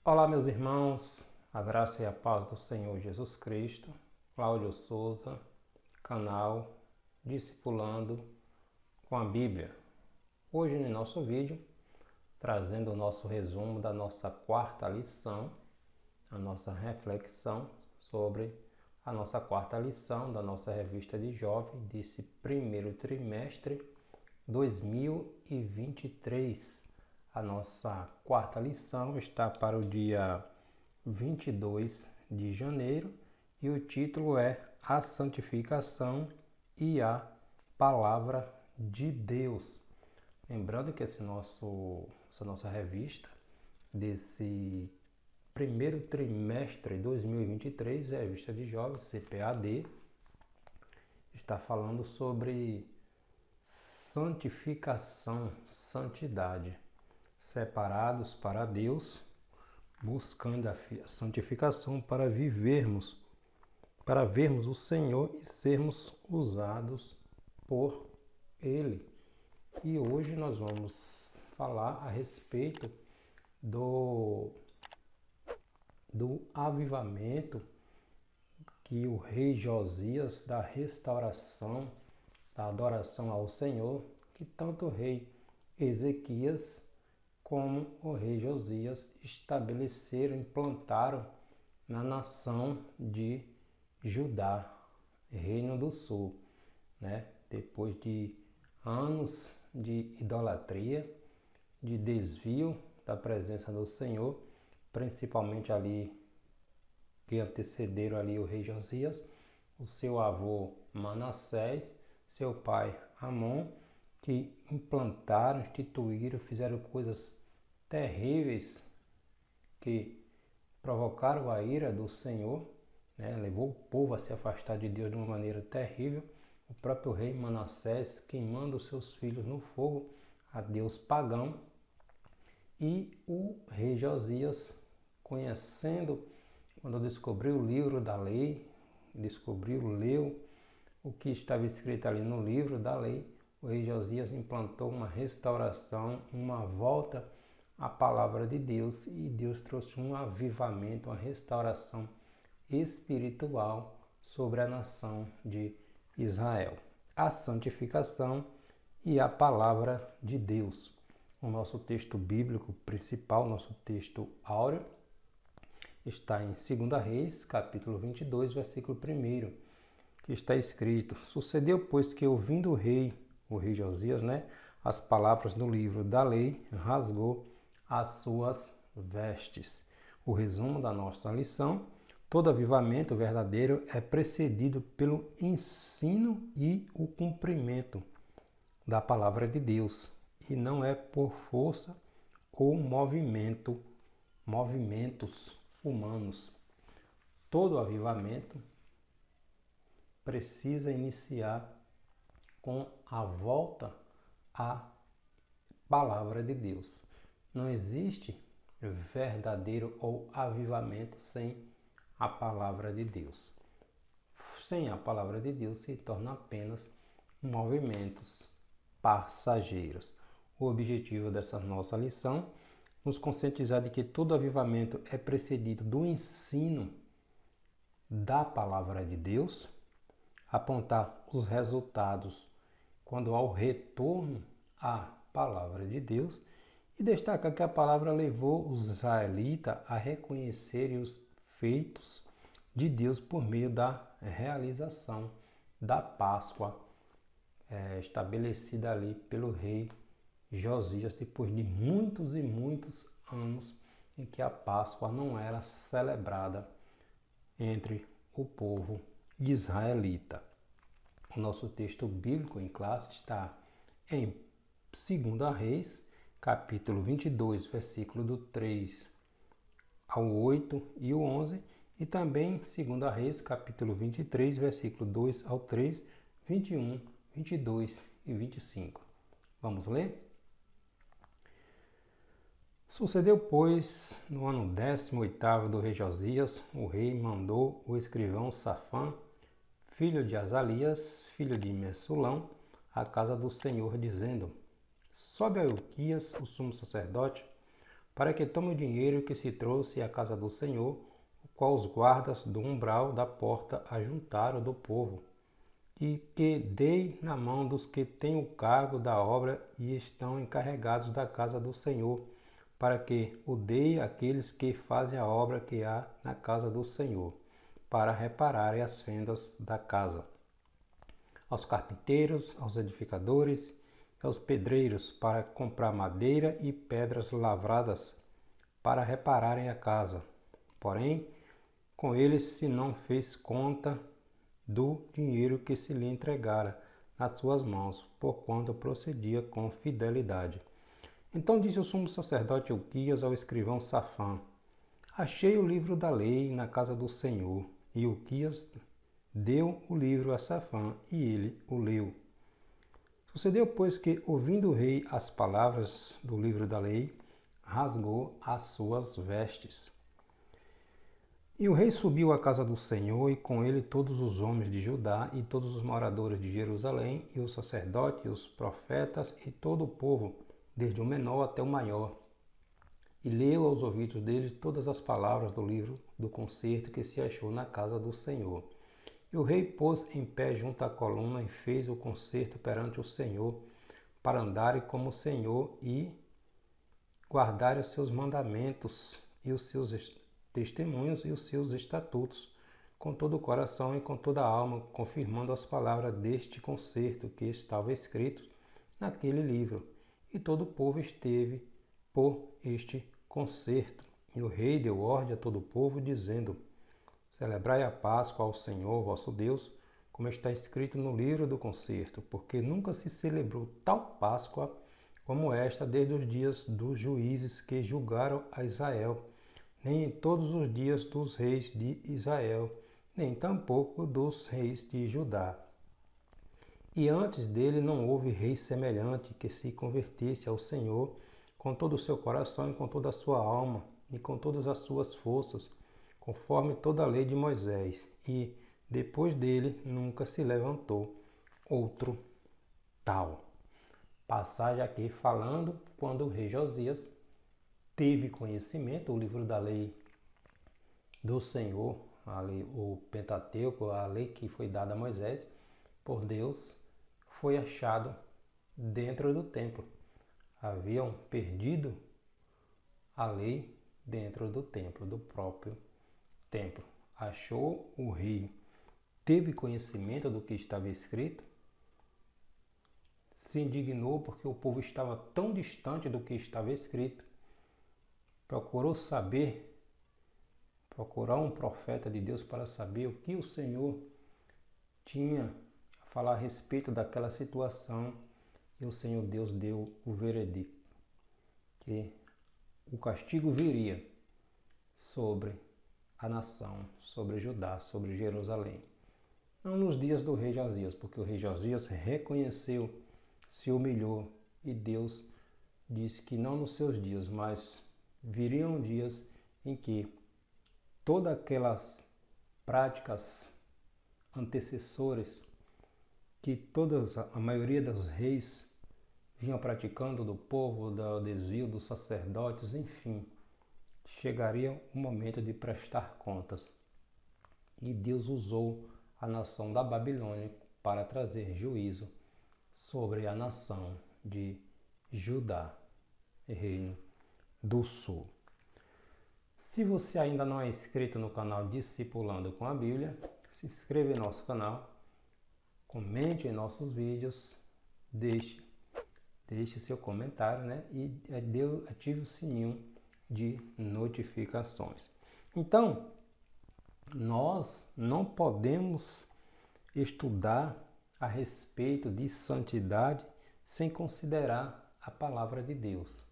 Olá, meus irmãos, a graça e a paz do Senhor Jesus Cristo. Cláudio Souza, canal Discipulando com a Bíblia. Hoje, no nosso vídeo, trazendo o nosso resumo da nossa quarta lição, a nossa reflexão sobre a nossa quarta lição da nossa revista de jovem desse primeiro trimestre 2023. A nossa quarta lição está para o dia 22 de janeiro e o título é A Santificação e a Palavra de Deus. Lembrando que essa nossa revista desse primeiro trimestre de 2023, a revista de jovens, CPAD, está falando sobre santificação, santidade, separados para Deus, buscando a santificação para vermos o Senhor e sermos usados por Ele. E hoje nós vamos falar a respeito do avivamento que o rei Josias, da restauração, da adoração ao Senhor, que tanto o rei Ezequias como o rei Josias estabeleceram, implantaram na nação de Judá, Reino do Sul, né? Depois de anos de idolatria, de desvio da presença do Senhor, principalmente ali que antecederam ali o rei Josias, o seu avô Manassés, seu pai Amon, que implantaram, instituíram, fizeram coisas terríveis que provocaram a ira do Senhor, né? Levou o povo a se afastar de Deus de uma maneira terrível. O próprio rei Manassés queimando os seus filhos no fogo a Deus pagão. E o rei Josias, conhecendo, quando descobriu o livro da lei, leu o que estava escrito ali no livro da lei, o rei Josias implantou uma restauração, uma volta à palavra de Deus, e Deus trouxe um avivamento, uma restauração espiritual sobre a nação de Israel. A santificação e a palavra de Deus. O nosso texto bíblico principal, nosso texto áureo, está em 2 Reis, capítulo 22, versículo 1, que está escrito: Sucedeu, pois, que ouvindo o rei Josias, as palavras do livro da lei, rasgou as suas vestes. O resumo da nossa lição: todo avivamento verdadeiro é precedido pelo ensino e o cumprimento da palavra de Deus, e não é por força ou movimentos humanos. Todo avivamento precisa iniciar com a volta à palavra de Deus. Não existe verdadeiro ou avivamento sem a palavra de Deus. Sem a palavra de Deus se torna apenas movimentos passageiros. O objetivo dessa nossa lição é nos conscientizar de que todo avivamento é precedido do ensino da palavra de Deus, apontar os resultados quando há o retorno à palavra de Deus, e destaca que a palavra levou os israelitas a reconhecerem os feitos de Deus por meio da realização da Páscoa, estabelecida ali pelo rei Josias, depois de muitos e muitos anos em que a Páscoa não era celebrada entre o povo israelita. O nosso texto bíblico em classe está em 2 Reis, capítulo 22, versículo do 3 ao 8 e o 11, e também 2 Reis, capítulo 23, versículo 2 ao 3, 21, 22 e 25. Vamos ler? Sucedeu, pois, no ano 18º do rei Josias, o rei mandou o escrivão Safã, filho de Azalias, filho de Messulão, à casa do Senhor, dizendo: Sobe a Ilquias, o sumo sacerdote, para que tome o dinheiro que se trouxe à casa do Senhor, o qual os guardas do umbral da porta ajuntaram do povo, e que dei na mão dos que têm o cargo da obra e estão encarregados da casa do Senhor, para que o dei àqueles que fazem a obra que há na casa do Senhor, para repararem as fendas da casa. Aos carpinteiros, aos edificadores e aos pedreiros, para comprar madeira e pedras lavradas, para repararem a casa. Porém, com eles se não fez conta do dinheiro que se lhe entregara nas suas mãos, porquanto procedia com fidelidade. Então disse o sumo sacerdote Ilquias ao escrivão Safã: Achei o livro da lei na casa do Senhor. E Ilquias deu o livro a Safã, e ele o leu. Sucedeu, pois, que, ouvindo o rei as palavras do livro da lei, rasgou as suas vestes. E o rei subiu à casa do Senhor, e com ele todos os homens de Judá, e todos os moradores de Jerusalém, e os sacerdotes, e os profetas, e todo o povo, desde o menor até o maior. E leu aos ouvidos deles todas as palavras do livro do concerto que se achou na casa do Senhor. E o rei pôs em pé junto à coluna e fez o concerto perante o Senhor, para andarem como o Senhor e guardarem os seus mandamentos e os seus testemunhos e os seus estatutos, com todo o coração e com toda a alma, confirmando as palavras deste concerto que estava escrito naquele livro. E todo o povo esteve por este concerto. E o rei deu ordem a todo o povo, dizendo: Celebrai a Páscoa ao Senhor vosso Deus, como está escrito no livro do concerto, porque nunca se celebrou tal Páscoa como esta desde os dias dos juízes que julgaram a Israel, nem em todos os dias dos reis de Israel, nem tampouco dos reis de Judá. E antes dele não houve rei semelhante que se convertesse ao Senhor com todo o seu coração e com toda a sua alma e com todas as suas forças, conforme toda a lei de Moisés. E depois dele nunca se levantou outro tal. Passagem aqui falando quando o rei Josias teve conhecimento, o livro da lei do Senhor, a lei, o Pentateuco, a lei que foi dada a Moisés por Deus, foi achado dentro do templo. Haviam perdido a lei dentro do templo, do próprio templo. Achou o rei, teve conhecimento do que estava escrito, se indignou porque o povo estava tão distante do que estava escrito, procurou procurar um profeta de Deus para saber o que o Senhor tinha a falar a respeito daquela situação, e o Senhor Deus deu o veredicto, que o castigo viria sobre a nação, sobre Judá, sobre Jerusalém. Não nos dias do rei Josias, porque o rei Josias reconheceu, se humilhou, e Deus disse que não nos seus dias, mas viriam dias em que todas aquelas práticas antecessores que a maioria dos reis vinham praticando do povo, do desvio dos sacerdotes, enfim, chegaria o momento de prestar contas. E Deus usou a nação da Babilônia para trazer juízo sobre a nação de Judá, reino do sul. Se você ainda não é inscrito no canal Discipulando com a Bíblia, se inscreva em nosso canal, comente em nossos vídeos, deixe seu comentário, né? E ative o sininho de notificações. Então, nós não podemos estudar a respeito de santidade sem considerar a palavra de Deus.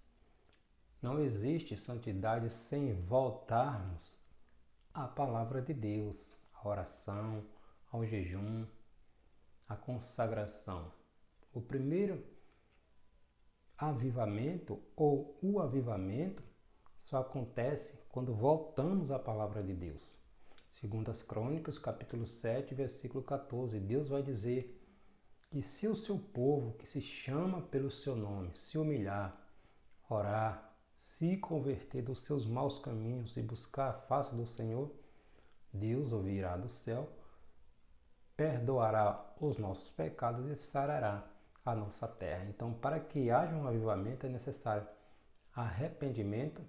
Não existe santidade sem voltarmos à palavra de Deus, à oração, ao jejum, à consagração. O primeiro avivamento ou o avivamento só acontece quando voltamos à palavra de Deus. Segundo as Crônicas, capítulo 7, versículo 14, Deus vai dizer que se o seu povo, que se chama pelo seu nome, se humilhar, orar, se converter dos seus maus caminhos e buscar a face do Senhor, Deus ouvirá do céu, perdoará os nossos pecados e sarará a nossa terra. Então, para que haja um avivamento, é necessário arrependimento,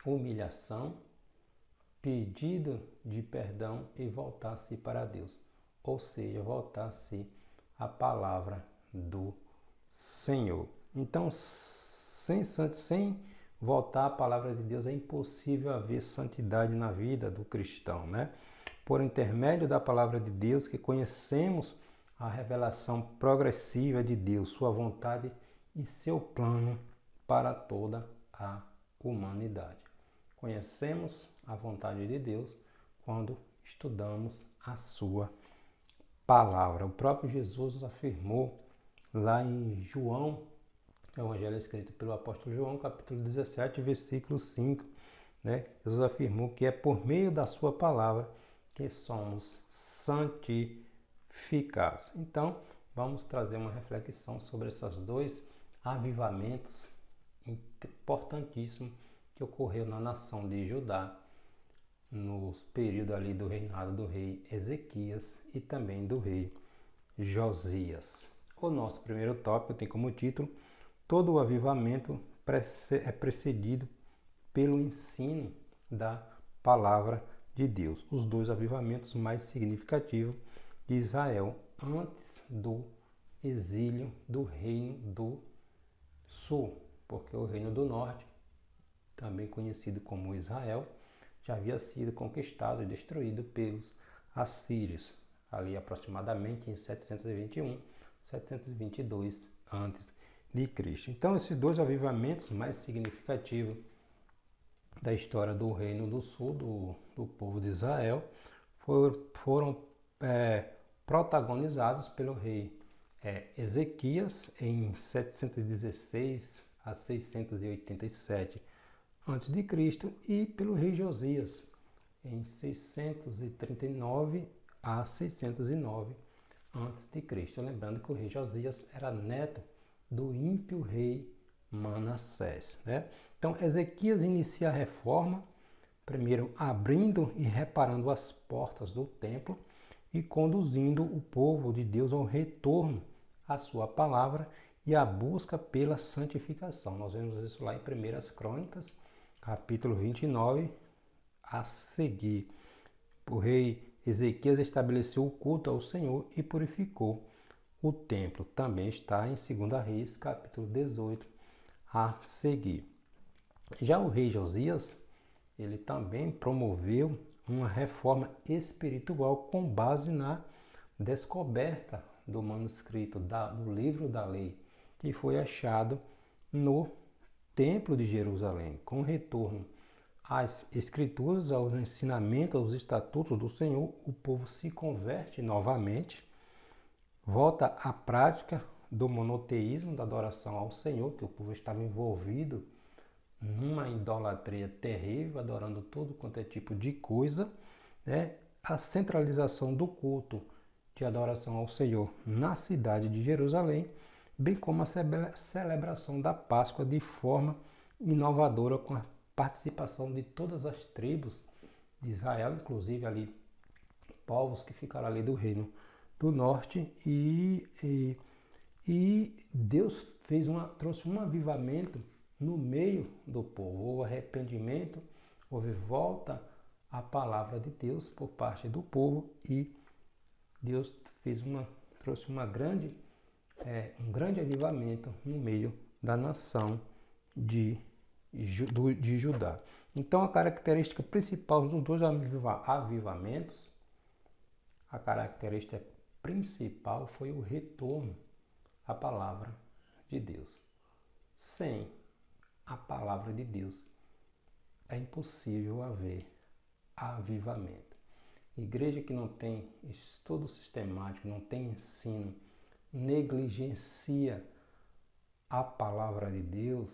humilhação, pedido de perdão e voltar-se para Deus. Ou seja, voltar-se à palavra do Senhor. Então, sem voltar à palavra de Deus, é impossível haver santidade na vida do cristão, né? Por intermédio da palavra de Deus, que conhecemos a revelação progressiva de Deus, sua vontade e seu plano para toda a humanidade. Conhecemos a vontade de Deus quando estudamos a sua palavra. O próprio Jesus afirmou lá em João, Evangelho escrito pelo apóstolo João, capítulo 17, versículo 5, né? Jesus afirmou que é por meio da sua palavra que somos santificados. Então, vamos trazer uma reflexão sobre esses dois avivamentos importantíssimos que ocorreu na nação de Judá, no período ali do reinado do rei Ezequias e também do rei Josias. O nosso primeiro tópico tem como título: todo o avivamento é precedido pelo ensino da palavra de Deus. Os dois avivamentos mais significativos de Israel antes do exílio do reino do sul, porque o reino do norte, também conhecido como Israel, já havia sido conquistado e destruído pelos assírios, ali aproximadamente em 721, 722 a.C. Então, esses dois avivamentos mais significativos da história do Reino do Sul, do povo de Israel, foram protagonizados pelo rei Ezequias em 716 a 687 a.C. e pelo rei Josias em 639 a 609 a.C. Lembrando que o rei Josias era neto do ímpio rei Manassés, né? Então, Ezequias inicia a reforma, primeiro abrindo e reparando as portas do templo e conduzindo o povo de Deus ao retorno à sua palavra e à busca pela santificação. Nós vemos isso lá em 1 Crônicas, capítulo 29, a seguir. O rei Ezequias estabeleceu o culto ao Senhor e purificou o templo. Também está em 2 Reis, capítulo 18, a seguir. Já o rei Josias, ele também promoveu uma reforma espiritual com base na descoberta do manuscrito do livro da lei, que foi achado no templo de Jerusalém. Com retorno às escrituras, aos ensinamentos, aos estatutos do Senhor, o povo se converte novamente, volta à prática do monoteísmo, da adoração ao Senhor, que o povo estava envolvido numa idolatria terrível, adorando tudo quanto é tipo de coisa, né? A centralização do culto de adoração ao Senhor na cidade de Jerusalém, bem como a celebração da Páscoa de forma inovadora, com a participação de todas as tribos de Israel, inclusive ali povos que ficaram ali do reino do norte, e Deus trouxe um avivamento no meio do povo. Houve arrependimento, houve volta à palavra de Deus por parte do povo e Deus trouxe um grande avivamento no meio da nação de Judá. Então, a característica principal dos dois avivamentos, a característica principal foi o retorno à palavra de Deus. Sem a palavra de Deus é impossível haver avivamento. Igreja que não tem estudo sistemático, não tem ensino, negligencia a palavra de Deus,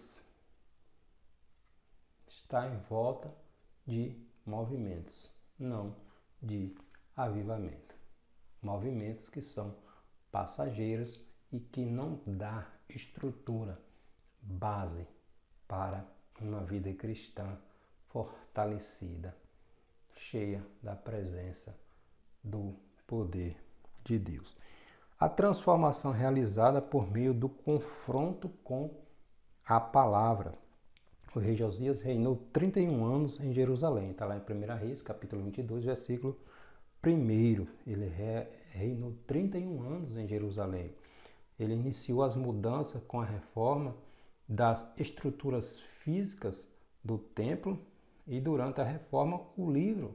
está em volta de movimentos, não de avivamento. Movimentos que são passageiros e que não dá estrutura, base para uma vida cristã fortalecida, cheia da presença do poder de Deus. A transformação realizada por meio do confronto com a palavra. O rei Josias reinou 31 anos em Jerusalém. Está lá em 1 Reis, capítulo 22, versículo 1. Ele reinou 31 anos em Jerusalém. Ele iniciou as mudanças com a reforma das estruturas físicas do templo e durante a reforma o livro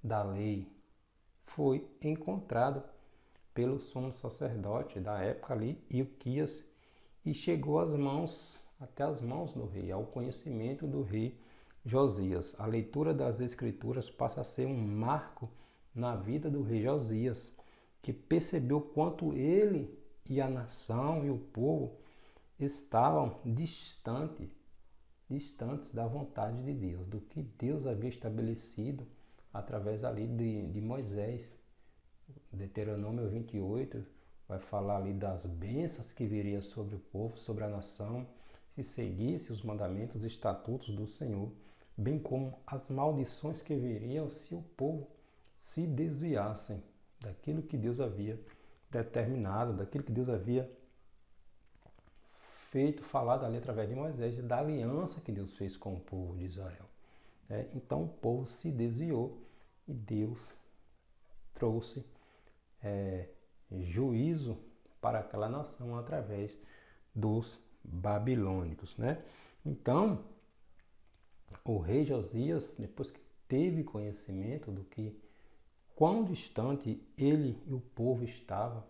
da lei foi encontrado pelo sumo sacerdote da época ali, Ilquias, e chegou até as mãos do rei, ao conhecimento do rei Josias. A leitura das Escrituras passa a ser um marco na vida do rei Josias, que percebeu quanto ele e a nação e o povo estavam distantes da vontade de Deus, do que Deus havia estabelecido através ali de Moisés. Deuteronômio 28 vai falar ali das bênçãos que viria sobre o povo, sobre a nação, se seguisse os mandamentos e estatutos do Senhor, bem como as maldições que viriam se o povo se desviassem daquilo que Deus havia determinado, daquilo que Deus havia falado ali através de Moisés, da aliança que Deus fez com o povo de Israel. Então o povo se desviou e Deus trouxe juízo para aquela nação através dos babilônicos. Então, o rei Josias, depois que teve conhecimento do que quão distante ele e o povo estavam,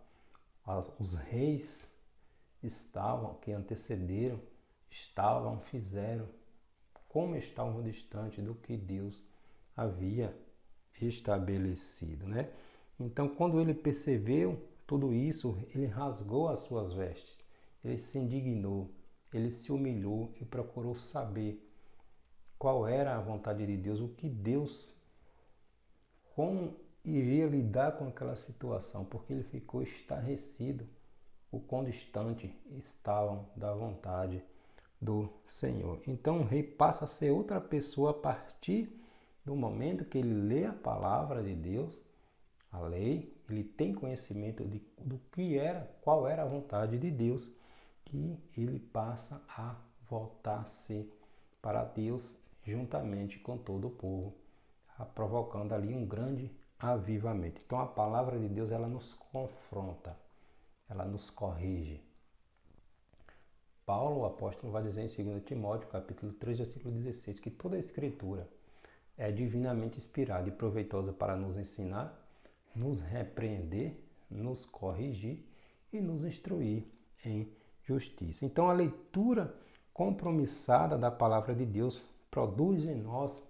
os reis que antecederam, fizeram, como estavam distantes do que Deus havia estabelecido, Então, quando ele percebeu tudo isso, ele rasgou as suas vestes, ele se indignou, ele se humilhou e procurou saber qual era a vontade de Deus, como iria lidar com aquela situação, porque ele ficou estarrecido o quão distante estavam da vontade do Senhor. Então o rei passa a ser outra pessoa a partir do momento que ele lê a palavra de Deus, a lei, ele tem conhecimento qual era a vontade de Deus, que ele passa a voltar a ser para Deus juntamente com todo o povo, provocando ali um grande avivamento. Então a palavra de Deus, ela nos confronta, ela nos corrige. Paulo, o apóstolo, vai dizer em 2 Timóteo, capítulo 3, versículo 16, que toda a escritura é divinamente inspirada e proveitosa para nos ensinar, nos repreender, nos corrigir e nos instruir em justiça. Então a leitura compromissada da palavra de Deus produz em nós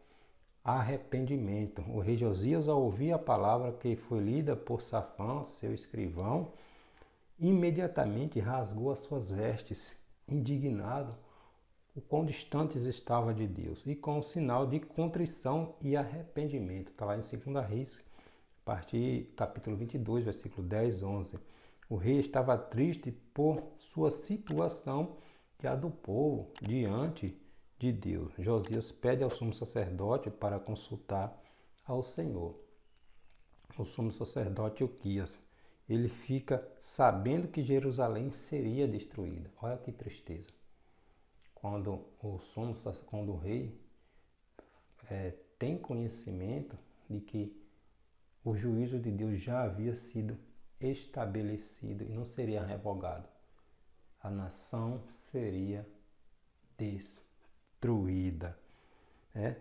arrependimento. O rei Josias, ao ouvir a palavra que foi lida por Safã, seu escrivão, imediatamente rasgou as suas vestes, indignado o quão distantes estava de Deus, e com um sinal de contrição e arrependimento. Está lá em 2 Reis, a partir capítulo 22, versículo 10, 11. O rei estava triste por sua situação e a do povo diante de Deus. Josias pede ao sumo sacerdote para consultar ao Senhor. O sumo sacerdote Ilquias, ele fica sabendo que Jerusalém seria destruída. Olha que tristeza. Quando o rei tem conhecimento de que o juízo de Deus já havia sido estabelecido e não seria revogado, a nação seria destruída.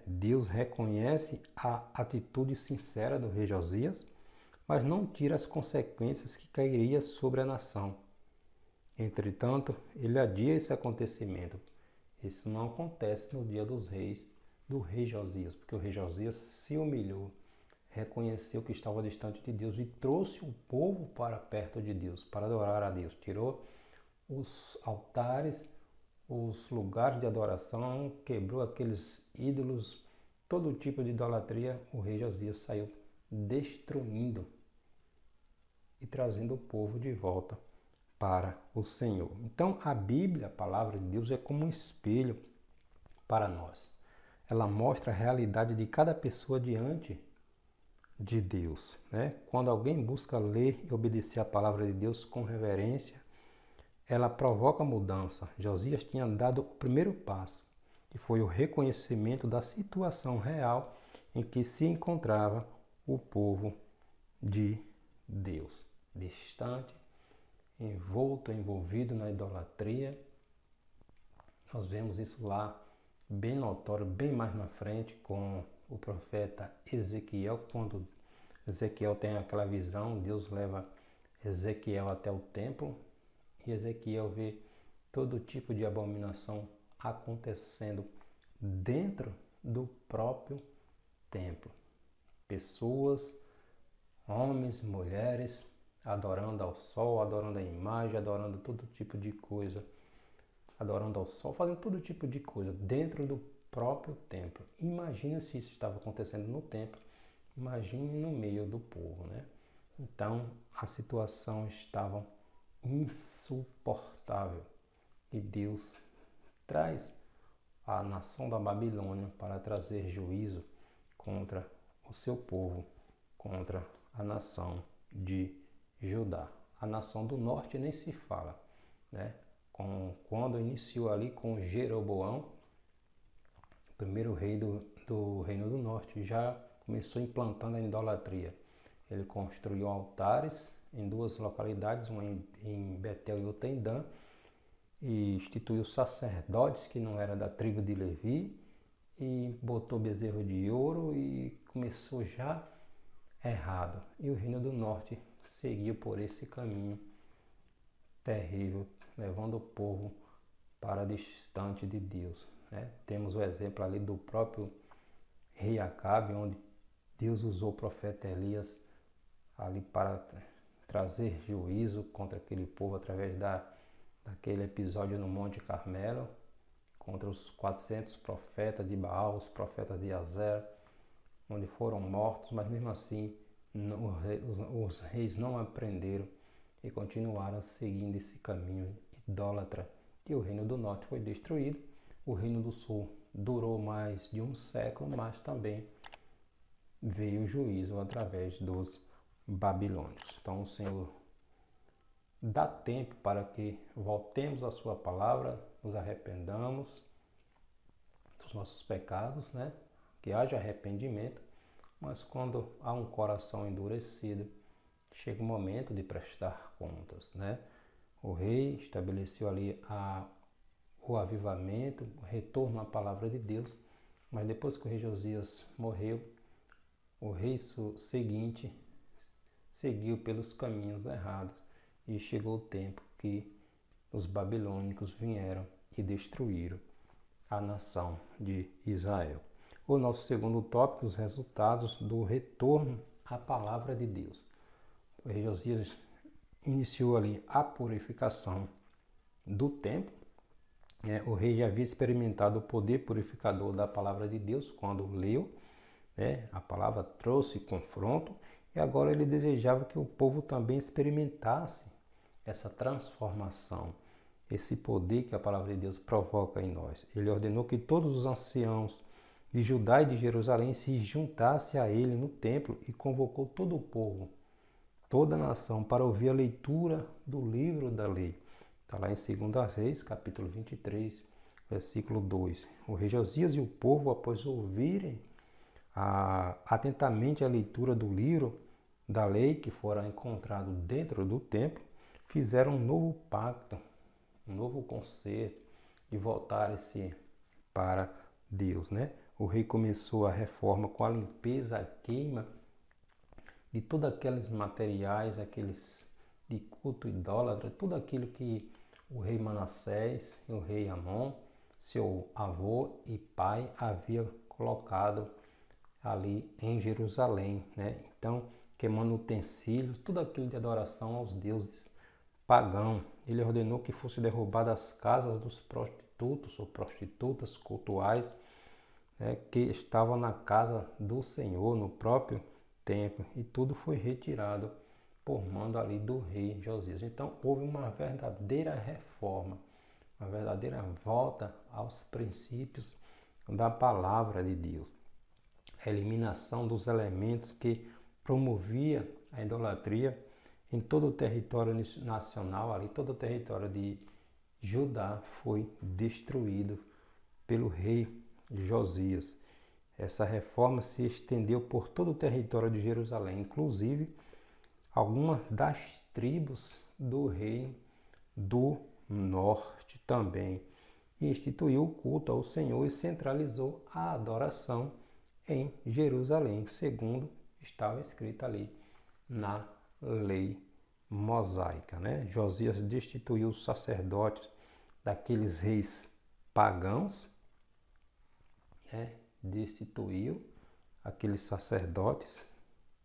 Deus reconhece a atitude sincera do rei Josias, mas não tira as consequências que cairiam sobre a nação. Entretanto, ele adia esse acontecimento. Isso não acontece no dia dos reis, do rei Josias, porque o rei Josias se humilhou, reconheceu que estava distante de Deus e trouxe o povo para perto de Deus, para adorar a Deus. Tirou os altares, os lugares de adoração, quebrou aqueles ídolos, todo tipo de idolatria. O rei Josias saiu destruindo e trazendo o povo de volta para o Senhor. Então a Bíblia, a palavra de Deus, é como um espelho para nós. Ela mostra a realidade de cada pessoa diante de Deus, né? Quando alguém busca ler e obedecer a palavra de Deus com reverência, ela provoca mudança. Josias tinha dado o primeiro passo, que foi o reconhecimento da situação real em que se encontrava o povo de Deus, distante, envolvido na idolatria. Nós vemos isso lá bem notório, bem mais na frente com o profeta Ezequiel, quando Ezequiel tem aquela visão, Deus leva Ezequiel até o templo e Ezequiel vê todo tipo de abominação acontecendo dentro do próprio templo. Pessoas, homens, mulheres, adorando ao sol, adorando a imagem, adorando todo tipo de coisa, adorando ao sol, fazendo todo tipo de coisa dentro do próprio templo. Imagina se isso estava acontecendo no templo, imagine no meio do povo, né? Então a situação estava insuportável e Deus traz a nação da Babilônia para trazer juízo contra o seu povo, contra a nação de Judá. A nação do norte nem se fala, né? Quando iniciou ali com Jeroboão, o primeiro rei do Reino do Norte, já começou implantando a idolatria. Ele construiu altares em duas localidades, uma em Betel e outra em Dan, e instituiu sacerdotes que não eram da tribo de Levi, e botou bezerro de ouro e começou já errado. E o Reino do Norte seguiu por esse caminho terrível, levando o povo para distante de Deus, né? Temos o exemplo ali do próprio rei Acabe, onde Deus usou o profeta Elias ali para trazer juízo contra aquele povo através daquele episódio no Monte Carmelo, contra os 400 profetas de Baal, os profetas de Azer, onde foram mortos, mas mesmo assim os reis não aprenderam e continuaram seguindo esse caminho idólatra. E o Reino do Norte foi destruído. O Reino do Sul durou mais de um século, mas também veio o juízo através dos babilônios. Então o Senhor dá tempo para que voltemos à sua palavra, nos arrependamos dos nossos pecados, né? Que haja arrependimento, mas quando há um coração endurecido, chega o momento de prestar contas, né? O rei estabeleceu ali o avivamento, o retorno à palavra de Deus, mas depois que o rei Josias morreu, o rei seguinte seguiu pelos caminhos errados e chegou o tempo que os babilônicos vieram e destruíram a nação de Israel. O nosso segundo tópico, os resultados do retorno à palavra de Deus. O rei Josias iniciou ali a purificação do templo. O rei já havia experimentado o poder purificador da palavra de Deus quando leu, né? A palavra trouxe confronto e agora ele desejava que o povo também experimentasse essa transformação, esse poder que a palavra de Deus provoca em nós. Ele ordenou que todos os anciãos de Judá e de Jerusalém se juntassem a ele no templo e convocou todo o povo, toda a nação, para ouvir a leitura do livro da lei. Está lá em 2 Reis, capítulo 23, versículo 2. O rei Josias e o povo, após ouvirem atentamente a leitura do livro da lei que fora encontrado dentro do templo, fizeram um novo pacto, um novo concerto e voltaram-se para Deus, né? O rei começou a reforma com a limpeza, a queima de todos aqueles materiais, aqueles de culto idólatra, tudo aquilo que o rei Manassés e o rei Amon, seu avô e pai, havia colocado ali em Jerusalém, né? Então, queimando utensílios, tudo aquilo de adoração aos deuses pagãos. Ele ordenou que fosse derrubada as casas dos prostitutos ou prostitutas cultuais, né, que estavam na casa do Senhor, no próprio templo, e tudo foi retirado por mando ali do rei Josias. Então, houve uma verdadeira reforma, uma verdadeira volta aos princípios da palavra de Deus, a eliminação dos elementos que promovia a idolatria em todo o território nacional, ali todo o território de Judá foi destruído pelo rei Josias. Essa reforma se estendeu por todo o território de Jerusalém, inclusive algumas das tribos do reino do norte também, e instituiu o culto ao Senhor e centralizou a adoração em Jerusalém, segundo estava escrito ali na lei mosaica, né? Josias destituiu os sacerdotes daqueles reis pagãos, né? Destituiu aqueles sacerdotes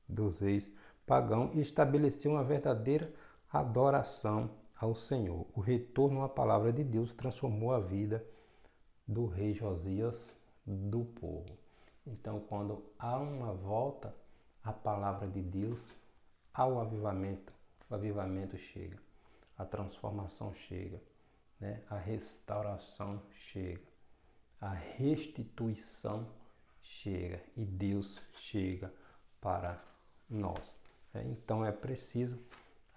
dos reis pagãos e estabeleceu uma verdadeira adoração ao Senhor. O retorno à palavra de Deus transformou a vida do rei Josias, do povo. Então, quando há uma volta à palavra de Deus, ao avivamento, o avivamento chega, a transformação chega, né? A restauração chega, a restituição chega e Deus chega para nós. Então é preciso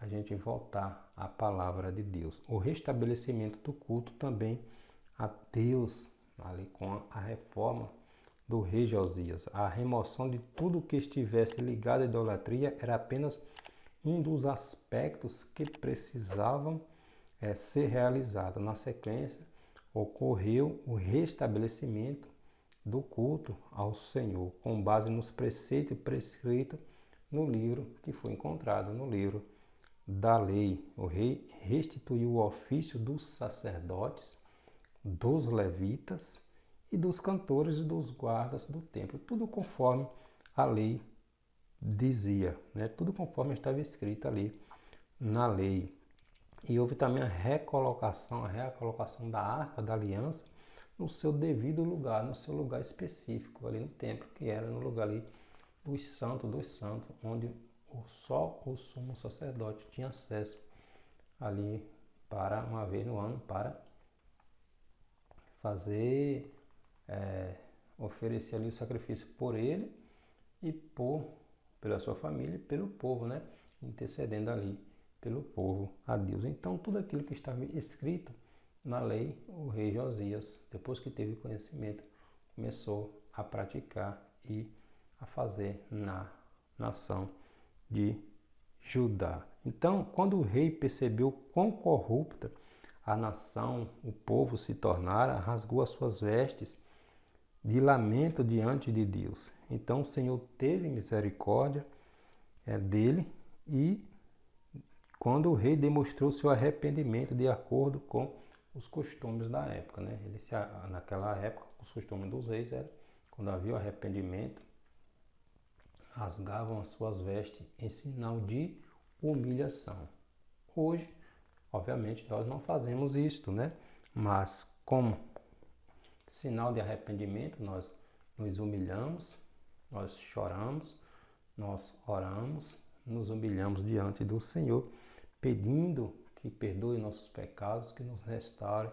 a gente voltar à palavra de Deus. O restabelecimento do culto também a Deus, ali com a reforma do rei Josias. A remoção de tudo que estivesse ligado à idolatria era apenas um dos aspectos que precisavam ser realizado. Na sequência, ocorreu o restabelecimento do culto ao Senhor, com base nos preceitos prescritos no livro que foi encontrado no livro da lei. O rei restituiu o ofício dos sacerdotes, dos levitas e dos cantores e dos guardas do templo, tudo conforme a lei dizia, né? Tudo conforme estava escrito ali na lei. E houve também a reacolocação da Arca da Aliança no seu devido lugar, no seu lugar específico ali no templo, que era no lugar ali dos santos, onde só o sumo sacerdote tinha acesso ali para uma vez no ano para fazer, oferecer ali o sacrifício por ele e pela sua família e pelo povo, né? Intercedendo ali pelo povo a Deus. Então, tudo aquilo que estava escrito na lei, o rei Josias, depois que teve conhecimento, começou a praticar e a fazer na nação de Judá. Então, quando o rei percebeu quão corrupta a nação, o povo se tornara, rasgou as suas vestes de lamento diante de Deus. Então o Senhor teve misericórdia dele e quando o rei demonstrou seu arrependimento de acordo com os costumes da época, né? Naquela época, os costumes dos reis era, quando havia o arrependimento, rasgavam as suas vestes em sinal de humilhação. Hoje, obviamente, nós não fazemos isto, né? Mas como sinal de arrependimento, nós nos humilhamos, nós choramos, nós oramos, nos humilhamos diante do Senhor, pedindo que perdoe nossos pecados, que nos restaure,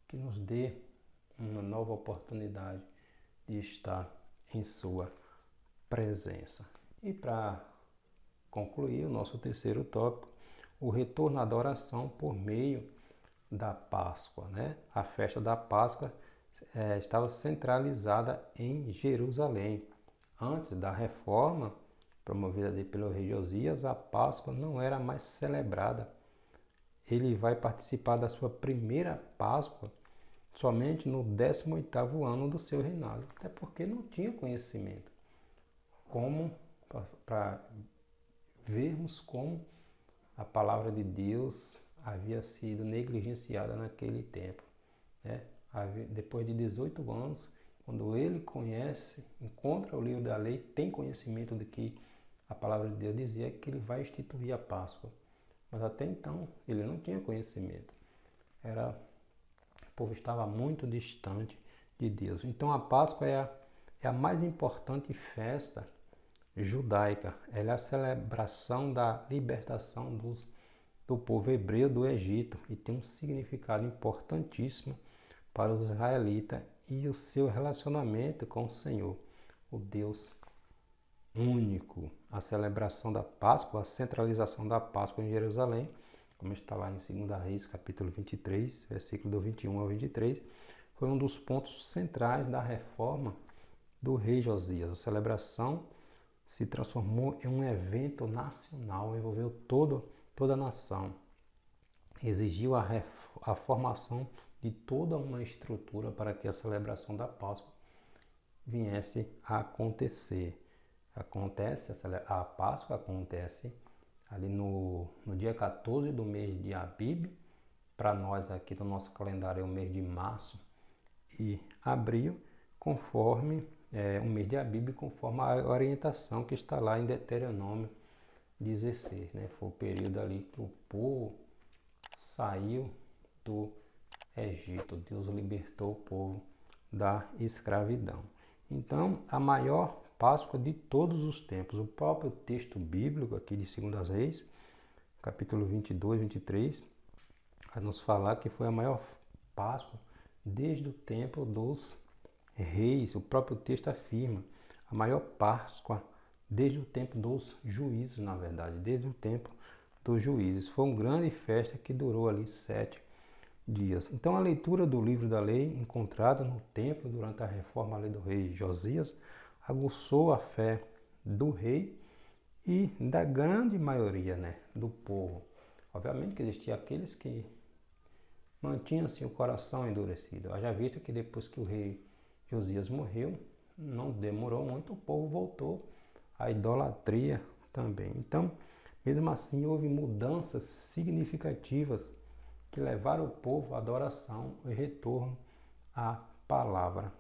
que nos dê uma nova oportunidade de estar em sua presença. E para concluir o nosso terceiro tópico, o retorno à adoração por meio da Páscoa, né? A festa da Páscoa estava centralizada em Jerusalém. Antes da reforma promovida pelo rei Josias, a Páscoa não era mais celebrada. Ele vai participar da sua primeira Páscoa somente no 18º ano do seu reinado, até porque não tinha conhecimento. Para vermos como a palavra de Deus havia sido negligenciada naquele tempo, né? Depois de 18 anos, quando ele encontra o livro da lei, tem conhecimento de que a palavra de Deus dizia que ele vai instituir a Páscoa. Mas até então ele não tinha conhecimento. O povo estava muito distante de Deus. Então a Páscoa é a mais importante festa judaica. Ela é a celebração da libertação do povo hebreu do Egito e tem um significado importantíssimo para os israelitas e o seu relacionamento com o Senhor, o Deus único. A celebração da Páscoa, a centralização da Páscoa em Jerusalém, como está lá em 2 Reis, capítulo 23, versículo do 21 ao 23, foi um dos pontos centrais da reforma do rei Josias. A celebração se transformou em um evento nacional, envolveu toda a nação. Exigiu a formação de toda uma estrutura para que a celebração da Páscoa viesse a acontecer. A Páscoa acontece ali no dia 14 do mês de Abib. Para nós aqui no nosso calendário é o mês de março e abril, conforme o mês de Abib, conforme a orientação que está lá em Deuteronômio 16. Foi o período ali que o povo saiu do Egito. Deus libertou o povo da escravidão. Então, a maior Páscoa de todos os tempos. O próprio texto bíblico aqui de 2 Reis, capítulo 22, 23, vai nos falar que foi a maior Páscoa desde o tempo dos reis. O próprio texto afirma a maior Páscoa desde o tempo dos juízes, na verdade, desde o tempo dos juízes. Foi uma grande festa que durou ali 7 dias. Então, a leitura do livro da lei, encontrada no templo durante a reforma ali do rei Josias, aguçou a fé do rei e da grande maioria do povo. Obviamente que existiam aqueles que mantinham assim, o coração endurecido. Haja visto que depois que o rei Josias morreu, não demorou muito, o povo voltou à idolatria também. Então, mesmo assim, houve mudanças significativas que levaram o povo à adoração e retorno à palavra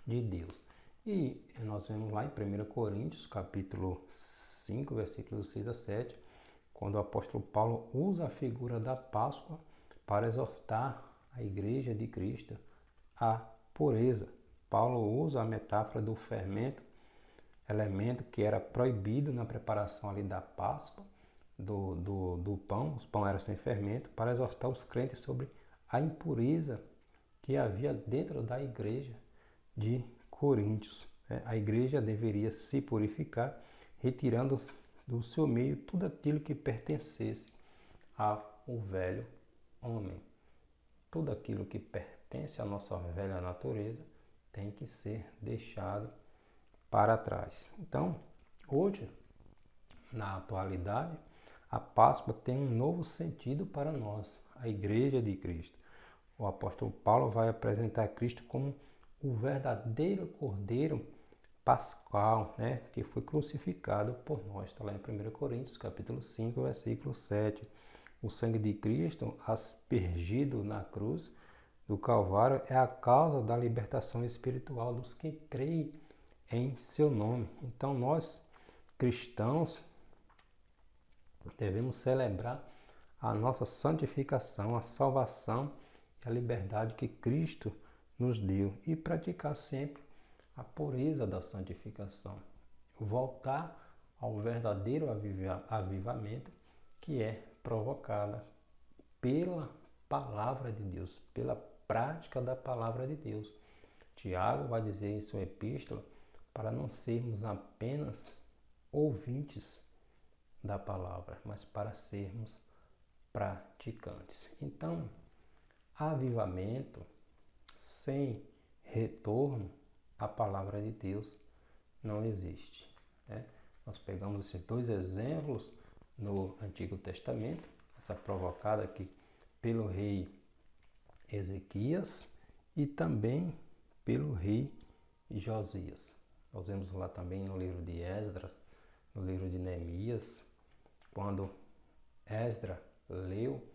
de Deus. E nós vemos lá em 1 Coríntios, capítulo 5, versículos 6 a 7, quando o apóstolo Paulo usa a figura da Páscoa para exortar a igreja de Cristo à pureza. Paulo usa a metáfora do fermento, elemento que era proibido na preparação ali da Páscoa, do pão, os pão eram sem fermento, para exortar os crentes sobre a impureza que havia dentro da igreja de Coríntios. A igreja deveria se purificar, retirando do seu meio tudo aquilo que pertencesse ao velho homem. Tudo aquilo que pertence à nossa velha natureza tem que ser deixado para trás. Então, hoje, na atualidade, a Páscoa tem um novo sentido para nós, a Igreja de Cristo. O apóstolo Paulo vai apresentar Cristo como o verdadeiro Cordeiro Pascal, que foi crucificado por nós. Está lá em 1 Coríntios, capítulo 5, versículo 7. O sangue de Cristo, aspergido na cruz do Calvário, é a causa da libertação espiritual dos que creem em seu nome. Então, nós, cristãos, devemos celebrar a nossa santificação, a salvação e a liberdade que Cristo nos deu e praticar sempre a pureza da santificação. Voltar ao verdadeiro avivamento que é provocada pela palavra de Deus, pela prática da palavra de Deus. Tiago vai dizer em sua epístola para não sermos apenas ouvintes da palavra, mas para sermos praticantes. Então, avivamento sem retorno à palavra de Deus não existe. Nós pegamos esses dois exemplos no Antigo Testamento, essa provocada aqui pelo rei Ezequias e também pelo rei Josias. Nós vemos lá também no livro de Esdras, no livro de Neemias, quando Esdras leu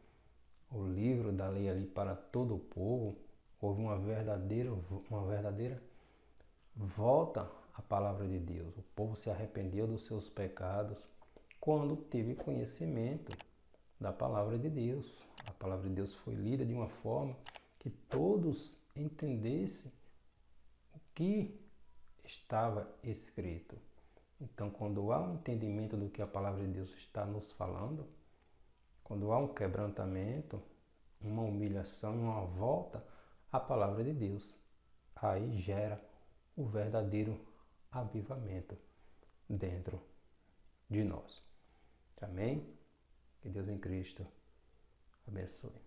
o livro da lei ali para todo o povo, houve uma verdadeira volta à palavra de Deus. O povo se arrependeu dos seus pecados quando teve conhecimento da palavra de Deus. A palavra de Deus foi lida de uma forma que todos entendessem o que estava escrito. Então, quando há um entendimento do que a palavra de Deus está nos falando, quando há um quebrantamento, uma humilhação, uma volta à palavra de Deus, aí gera o verdadeiro avivamento dentro de nós. Amém? Que Deus em Cristo abençoe.